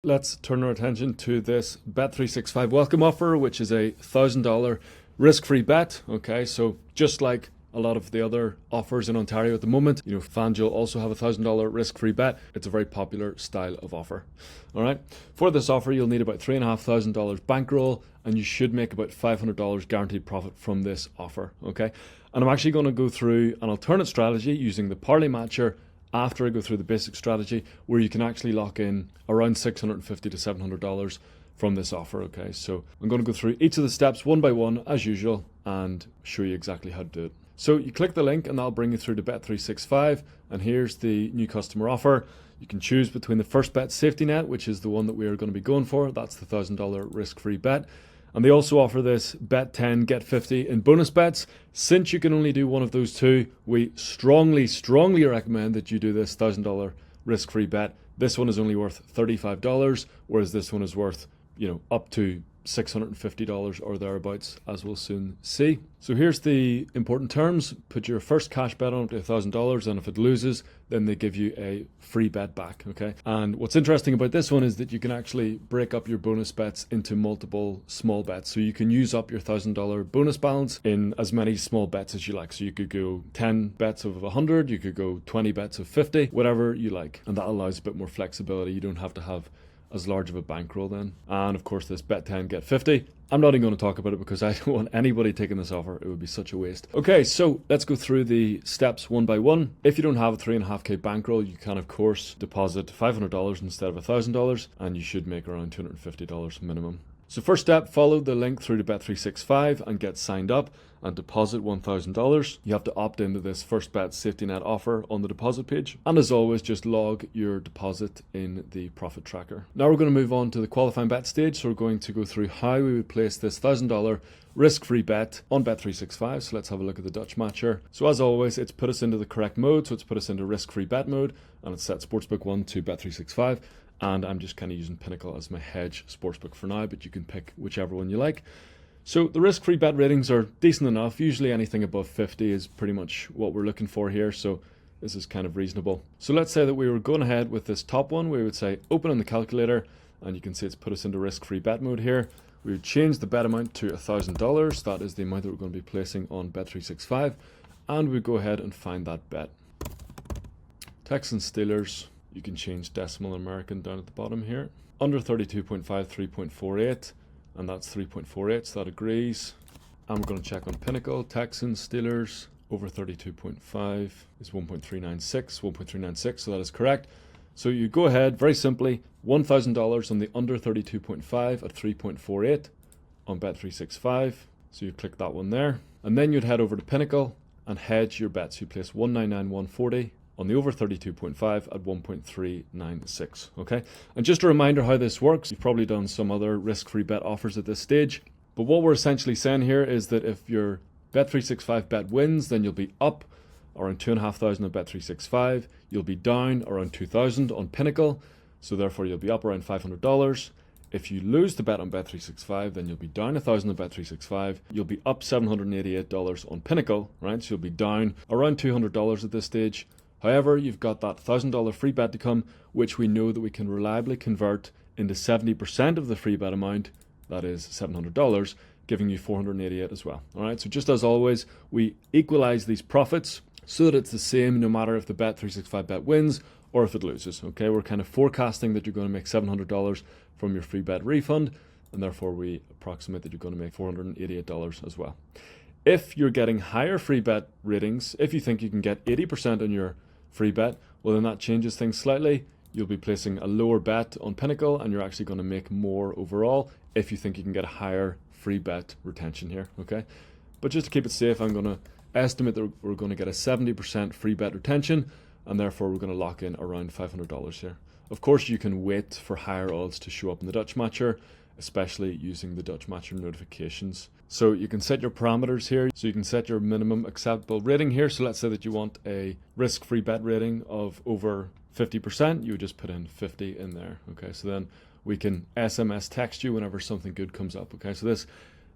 Let's turn our attention to this Bet365 welcome offer, which is a $1,000 risk-free bet. Okay, so just like a lot of the other offers in Ontario at the moment, FanDuel also have a $1,000 risk-free bet. It's a very popular style of offer. All right, for this offer, you'll need about $3,500 bankroll, and you should make about $500 guaranteed profit from this offer. Okay, and I'm actually going to go through an alternate strategy using the Parlay Matcher after I go through the basic strategy, where you can actually lock in around $650 to $700 from this offer. Okay, so I'm going to go through each of the steps one by one as usual and show you exactly how to do it. So you click the link and that'll bring you through to Bet365, and here's the new customer offer. You can choose between the first bet safety net, which is the one that we are going to be going for. That's the $1,000 risk-free bet. And they also offer this bet 10, get 50 in bonus bets. Since you can only do one of those two, we strongly recommend that you do this $1,000 risk-free bet. This one is only worth $35, whereas this one is worth, up to $650 or thereabouts, as we'll soon see. So here's the important terms. Put your first cash bet on up to $1,000, and if it loses, then they give you a free bet back, okay? And what's interesting about this one is that you can actually break up your bonus bets into multiple small bets. So you can use up your $1,000 bonus balance in as many small bets as you like. So you could go 10 bets of 100, you could go 20 bets of 50, whatever you like. And that allows a bit more flexibility. You don't have to have as large of a bankroll then. And of course this bet 10 get 50. I'm not even going to talk about it because I don't want anybody taking this offer. It would be such a waste. Okay, so let's go through the steps one by one. If you don't have a 3.5k bankroll, you can of course deposit $500 instead of $1,000, and you should make around $250 minimum. So first step, follow the link through to Bet365 and get signed up and deposit $1,000. You have to opt into this first bet safety net offer on the deposit page. And as always, just log your deposit in the profit tracker. Now we're going to move on to the qualifying bet stage. So we're going to go through how we would place this $1,000 risk-free bet on Bet365. So let's have a look at the DutchMatcher. So as always, it's put us into the correct mode. So it's put us into risk-free bet mode, and it's set Sportsbook 1 to Bet365. And I'm just kind of using Pinnacle as my hedge sportsbook for now, but you can pick whichever one you like. So the risk-free bet ratings are decent enough. Usually anything above 50 is pretty much what we're looking for here. So this is kind of reasonable. So let's say that we were going ahead with this top one. We would say open on the calculator, and you can see it's put us into risk-free bet mode here. We would change the bet amount to $1,000. That is the amount that we're going to be placing on Bet365. And we go ahead and find that bet. Texans Steelers. You can change decimal and American down at the bottom here. Under 32.5, 3.48, and that's 3.48, so that agrees. And we're going to check on Pinnacle. Texans, Steelers, over 32.5 is 1.396, so that is correct. So you go ahead, very simply, $1,000 on the under 32.5 at 3.48 on Bet365. So you click that one there. And then you'd head over to Pinnacle and hedge your bets. You place 199.140 on the over 32.5 at 1.396, okay? And just a reminder how this works. You've probably done some other risk-free bet offers at this stage, but what we're essentially saying here is that if your Bet365 bet wins, then you'll be up around 2,500 on Bet365. You'll be down around 2,000 on Pinnacle, so therefore you'll be up around $500. If you lose the bet on Bet365, then you'll be down 1,000 on Bet365. You'll be up $788 on Pinnacle, right? So you'll be down around $200 at this stage. However, you've got that $1,000 free bet to come, which we know that we can reliably convert into 70% of the free bet amount, that is $700, giving you $488 as well. All right, so just as always, we equalize these profits so that it's the same no matter if the Bet365 bet wins or if it loses. Okay, we're kind of forecasting that you're going to make $700 from your free bet refund, and therefore we approximate that you're going to make $488 as well. If you're getting higher free bet ratings, if you think you can get 80% on your free bet, well then that changes things slightly. You'll be placing a lower bet on Pinnacle, and you're actually going to make more overall if you think you can get a higher free bet retention here, okay? But just to keep it safe, I'm going to estimate that we're going to get a 70% free bet retention, and therefore we're going to lock in around $500 here. Of course, you can wait for higher odds to show up in the DutchMatcher, especially using the DutchMatcher notifications. So you can set your parameters here. So you can set your minimum acceptable rating here. So let's say that you want a risk-free bet rating of over 50%. You would just put in 50 in there. Okay, so then we can SMS text you whenever something good comes up. Okay, so this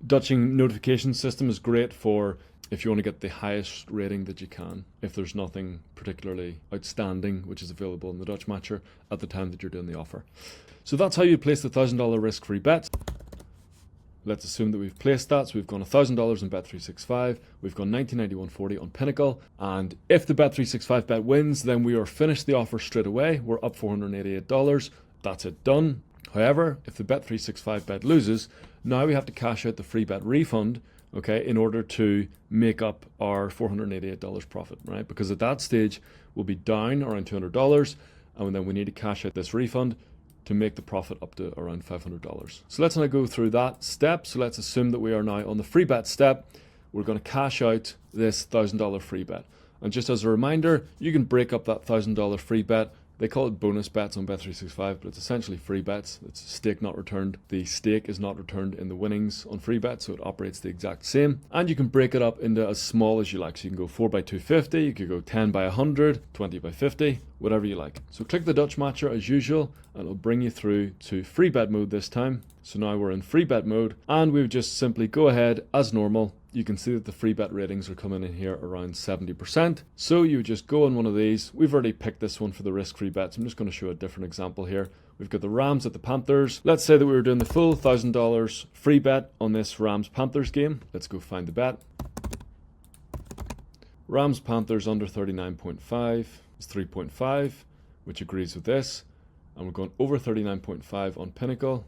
Dutching notification system is great for if you want to get the highest rating that you can, if there's nothing particularly outstanding which is available in the DutchMatcher at the time that you're doing the offer. So that's how you place the $1,000 risk-free bet. Let's assume that we've placed that. So we've gone $1,000 in Bet365, we've gone 1991.40 on Pinnacle, and if the Bet365 bet wins, then we are finished the offer straight away. We're up $488. That's it, done. However, if the Bet365 bet loses, now we have to cash out the free bet refund, okay, in order to make up our $488 profit, right? Because at that stage, we'll be down around $200, and then we need to cash out this refund to make the profit up to around $500. So let's now go through that step. So let's assume that we are now on the free bet step. We're going to cash out this $1,000 free bet. And just as a reminder, you can break up that $1,000 free bet. They call it bonus bets on Bet365, but it's essentially free bets. It's stake not returned. The stake is not returned in the winnings on free bet, so it operates the exact same. And you can break it up into as small as you like. So you can go 4 by 250, you could go 10 by 100, 20 by 50, whatever you like. So click the DutchMatcher as usual, and it'll bring you through to free bet mode this time. So now we're in free bet mode, and we would just simply go ahead as normal. You can see that the free bet ratings are coming in here around 70%. So you would just go on one of these. We've already picked this one for the risk-free bets. I'm just going to show a different example here. We've got the Rams at the Panthers. Let's say that we were doing the full $1,000 free bet on this Rams-Panthers game. Let's go find the bet. Rams-Panthers under 39.5 is 3.5, which agrees with this. And we're going over 39.5 on Pinnacle.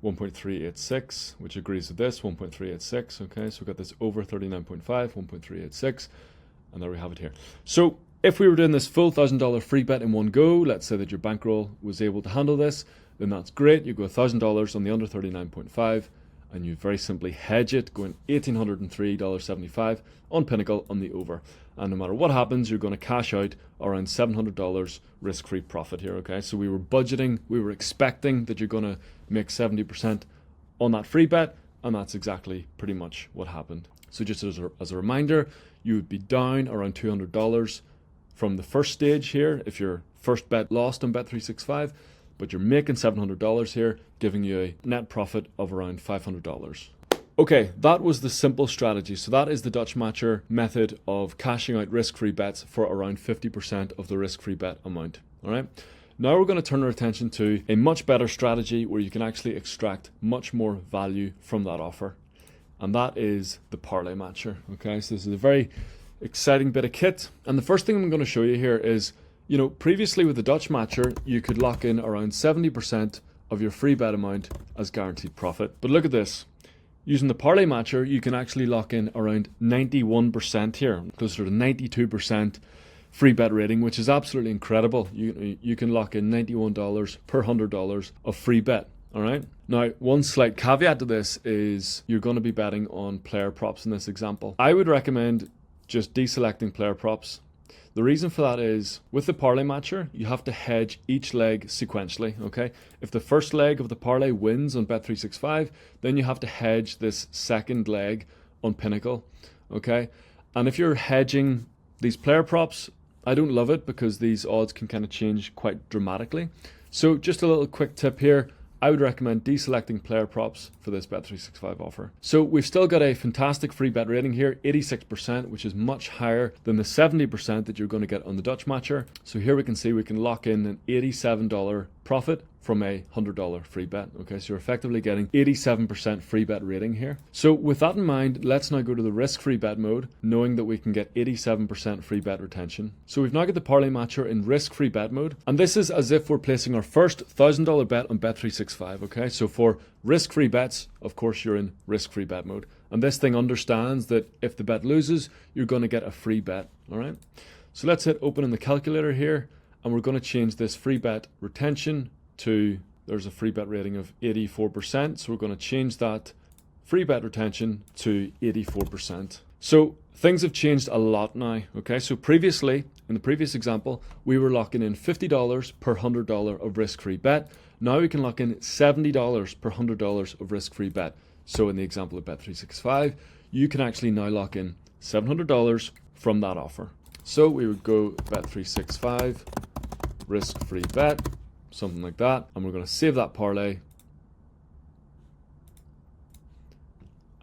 1.386, which agrees with this, 1.386. Okay, so we've got this over 39.5, 1.386, and there we have it here. So if we were doing this full $1,000 free bet in one go, let's say that your bankroll was able to handle this, then that's great. You go $1,000 on the under 39.5, and you very simply hedge it, going $1,803.75 on Pinnacle on the over. And no matter what happens, you're going to cash out around $700 risk-free profit here, okay? So we were budgeting, we were expecting that you're going to make 70% on that free bet, and that's exactly pretty much what happened. So just as a reminder, you would be down around $200 from the first stage here if your first bet lost on Bet365, but you're making $700 here, giving you a net profit of around $500. Okay, that was the simple strategy. So that is the DutchMatcher method of cashing out risk-free bets for around 50% of the risk-free bet amount. All right. Now we're going to turn our attention to a much better strategy where you can actually extract much more value from that offer. And that is the Parlay Matcher. Okay, so this is a very exciting bit of kit. And the first thing I'm going to show you here is, you know, previously with the DutchMatcher, you could lock in around 70% of your free bet amount as guaranteed profit. But look at this. Using the Parlay Matcher, you can actually lock in around 91% here, closer to 92% free bet rating, which is absolutely incredible. You can lock in $91 per $100 of free bet. All right. Now, one slight caveat to this is you're going to be betting on player props in this example. I would recommend just deselecting player props. The reason for that is with the Parlay Matcher, you have to hedge each leg sequentially, okay? If the first leg of the parlay wins on Bet365, then you have to hedge this second leg on Pinnacle, okay? And if you're hedging these player props, I don't love it because these odds can kind of change quite dramatically. So just a little quick tip here. I would recommend deselecting player props for this Bet365 offer. So we've still got a fantastic free bet rating here, 86%, which is much higher than the 70% that you're going to get on the DutchMatcher. So here we can see we can lock in an $87 profit from a $100 free bet. Okay, so you're effectively getting 87% free bet rating here. So with that in mind, let's now go to the risk-free bet mode, knowing that we can get 87% free bet retention. So we've now got the Parlay Matcher in risk-free bet mode, and this is as if we're placing our first $1,000 bet on Bet365. Okay, so for risk-free bets, of course, you're in risk-free bet mode, and this thing understands that if the bet loses, you're going to get a free bet. All right, so let's hit open in the calculator here, and we're going to change this free bet retention to, there's a free bet rating of 84%, so we're going to change that free bet retention to 84%. So things have changed a lot now, okay? So previously, in the previous example, we were locking in $50 per $100 of risk-free bet. Now we can lock in $70 per $100 of risk-free bet. So in the example of Bet365, you can actually now lock in $700 from that offer. So we would go Bet365, risk-free bet, something like that, and we're going to save that parlay,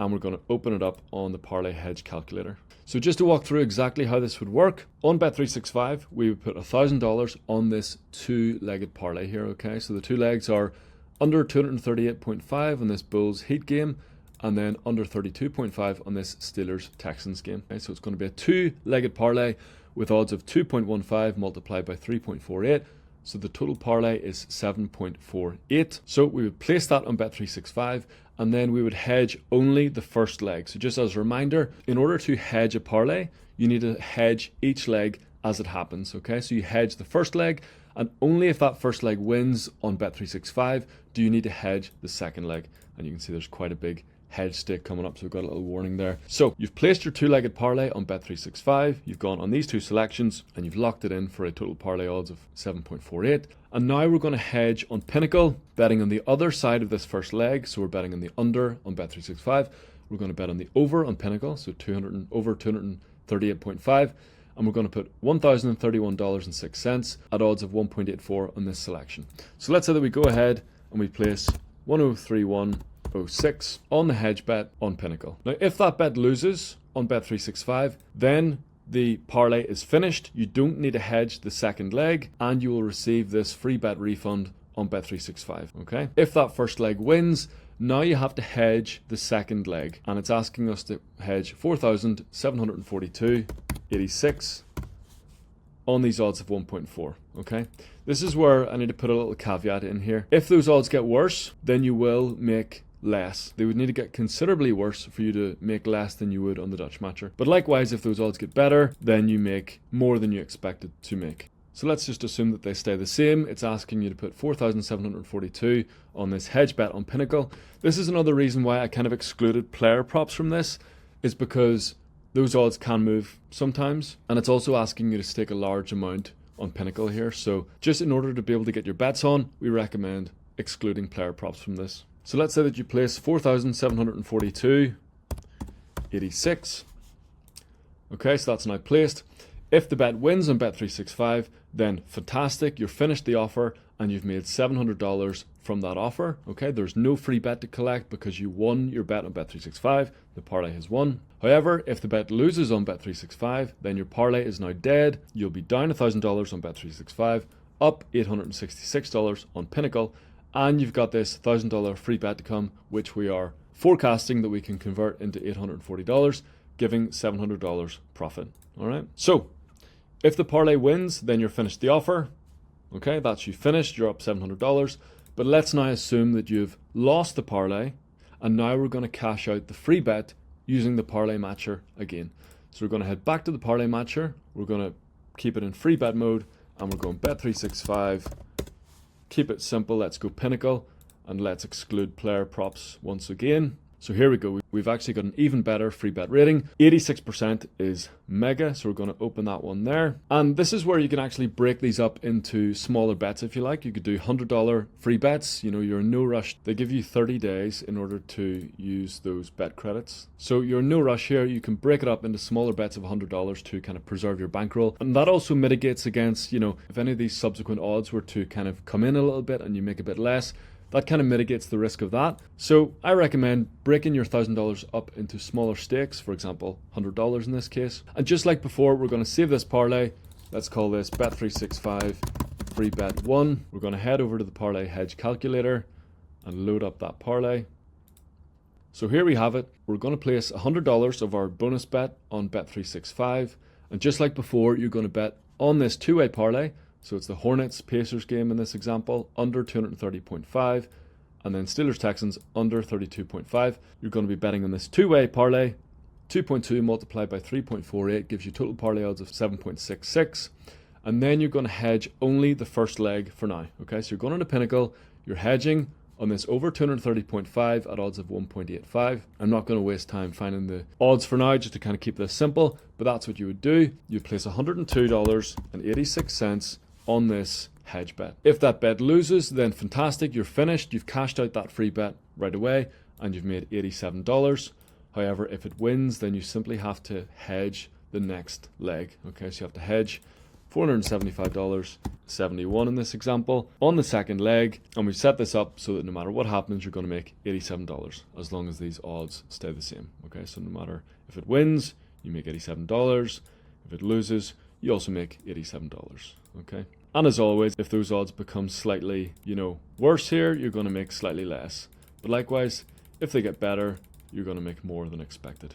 and we're going to open it up on the parlay hedge calculator. So just to walk through exactly how this would work, on Bet365, we would put $1,000 on this two-legged parlay here, okay? So the two legs are under 238.5 on this Bulls Heat game, and then under 32.5 on this Steelers-Texans game. Okay? So it's going to be a two-legged parlay with odds of 2.15 multiplied by 3.48. So the total parlay is 7.48. So we would place that on Bet365, and then we would hedge only the first leg. So just as a reminder, in order to hedge a parlay, you need to hedge each leg as it happens, okay? So you hedge the first leg, and only if that first leg wins on Bet365 do you need to hedge the second leg. And you can see there's quite a big hedge stick coming up, so we've got a little warning there. So you've placed your two-legged parlay on Bet365, you've gone on these two selections, and you've locked it in for a total parlay odds of 7.48. And now we're going to hedge on Pinnacle, betting on the other side of this first leg. So we're betting on the under on Bet365. We're going to bet on the over on Pinnacle, so over 238.5. And we're going to put $1,031.06 at odds of 1.84 on this selection. So let's say that we go ahead and we place 1031.06 on the hedge bet on Pinnacle. Now, if that bet loses on Bet365, then the parlay is finished. You don't need to hedge the second leg, and you will receive this free bet refund on Bet365, okay? If that first leg wins, now you have to hedge the second leg, and it's asking us to hedge 4,742.86 on these odds of 1.4, okay? This is where I need to put a little caveat in here. If those odds get worse, then you will make less. They would need to get considerably worse for you to make less than you would on the DutchMatcher. But likewise, if those odds get better, then you make more than you expected to make. So let's just assume that they stay the same. It's asking you to put 4,742 on this hedge bet on Pinnacle. This is another reason why I kind of excluded player props from this, is because those odds can move sometimes, and it's also asking you to stake a large amount on Pinnacle here. So just in order to be able to get your bets on, we recommend excluding player props from this. So let's say that you place 4,742.86. Okay, so that's now placed. If the bet wins on Bet365, then fantastic, you're finished the offer and you've made $700 from that offer. Okay, there's no free bet to collect because you won your bet on Bet365. The parlay has won. However, if the bet loses on Bet365, then your parlay is now dead. You'll be down $1,000 on Bet365, up $866 on Pinnacle, and you've got this $1,000 free bet to come, which we are forecasting that we can convert into $840, giving $700 profit. All right. So if the parlay wins, then you're finished the offer. Okay, that's you finished. You're up $700. But let's now assume that you've lost the parlay, and now we're going to cash out the free bet using the Parlay Matcher again. So we're going to head back to the Parlay Matcher. We're going to keep it in free bet mode, and we're going Bet365. Keep it simple. Let's go Pinnacle, and let's exclude player props once again. So here we go. We've actually got an even better free bet rating. 86% is mega, so we're going to open that one there. And this is where you can actually break these up into smaller bets if you like. You could do $100 free bets. You know, you're in no rush. They give you 30 days in order to use those bet credits. So you're in no rush here. You can break it up into smaller bets of $100 to kind of preserve your bankroll. And that also mitigates against, you know, if any of these subsequent odds were to kind of come in a little bit and you make a bit less, that kind of mitigates the risk of that. So I recommend breaking your $1,000 up into smaller stakes, for example, $100 in this case. And just like before, we're going to save this parlay. Let's call this Bet365 free bet 1. We're going to head over to the parlay hedge calculator and load up that parlay. So here we have it. We're going to place $100 of our bonus bet on Bet365. And just like before, you're going to bet on this two-way parlay. So it's the Hornets-Pacers game in this example, under 230.5, and then Steelers-Texans under 32.5. You're going to be betting on this two-way parlay. 2.2 multiplied by 3.48 gives you total parlay odds of 7.66. And then you're going to hedge only the first leg for now. Okay, so you're going on a Pinnacle, you're hedging on this over 230.5 at odds of 1.85. I'm not going to waste time finding the odds for now just to kind of keep this simple, but that's what you would do. You place $102.86 on this hedge bet. If that bet loses, then fantastic, you're finished. You've cashed out that free bet right away and you've made $87. However, if it wins, then you simply have to hedge the next leg. Okay, so you have to hedge $475.71 in this example on the second leg, and we've set this up so that no matter what happens, you're going to make $87 as long as these odds stay the same. Okay, so no matter if it wins, you make $87. If it loses, you also make $87. Okay, and as always, if those odds become slightly, worse here, you're going to make slightly less. But likewise, if they get better, you're going to make more than expected.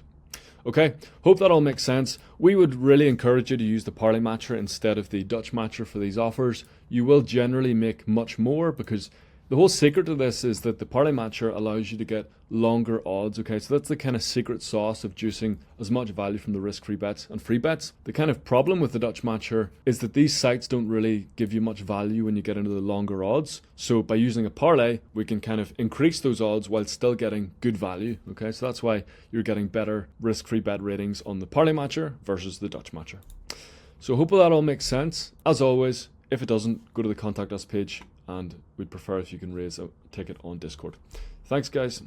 Okay, hope that all makes sense. We would really encourage you to use the Parlay Matcher instead of the DutchMatcher for these offers. You will generally make much more because the whole secret to this is that the Parlay Matcher allows you to get longer odds. Okay, so that's the kind of secret sauce of juicing as much value from the risk-free bets and free bets. The kind of problem with the DutchMatcher is that these sites don't really give you much value when you get into the longer odds. So by using a parlay, we can kind of increase those odds while still getting good value. Okay, so that's why you're getting better risk-free bet ratings on the Parlay Matcher versus the DutchMatcher. So hope that all makes sense. As always, if it doesn't, go to the Contact Us page, and we'd prefer if you can raise a ticket on Discord. Thanks, guys.